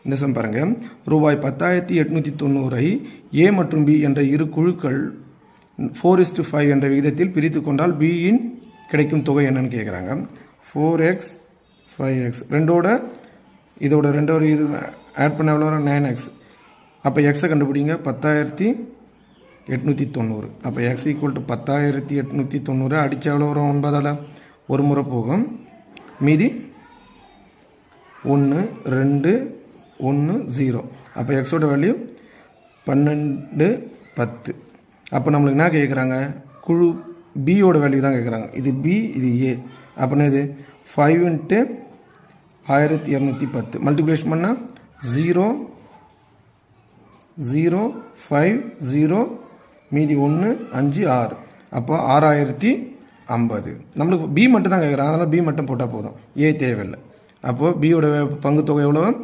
இந்த சம் பாருங்கள், ரூபாய் 10,890 ஏ மற்றும் பி என்ற இரு குழுக்கள் 4:5 என்ற விகிதத்தில் பிரித்து கொண்டால் பியின் கிடைக்கும் தொகை என்னன்னு கேட்குறாங்க. 4x 5x ரெண்டோட இது ஆட் பண்ண எவ்வளோ 9x. அப்போ எக்ஸை கண்டுபிடிங்க. 10,890. அப்போ எக்ஸ் ஈக்குவல் டு 10,890 அடித்தா எவ்வளோ வரும்? 9ஆல் ஒரு முறை போகும், மீதி 1 2 1 0. அப்போ எக்ஸோட வேல்யூ 12 10. அப்போ நம்மளுக்கு என்ன கேட்குறாங்க? குழு பியோட வேல்யூ தான் கேட்குறாங்க. இது பி, இது ஏ. அப்படின்னா இது 5 × 1210 மல்டிப்ளிகேஷன் பண்ணால் 0 0 5 0 மீதி 1 5 6. அப்போ 6,050. நம்மளுக்கு பி மட்டும் தான் கேட்குறாங்க, அதனால் பி மட்டும் போட்டால் போதும், ஏ தேவையில்லை. அப்போது பியோட பங்கு தொகை எவ்வளோ?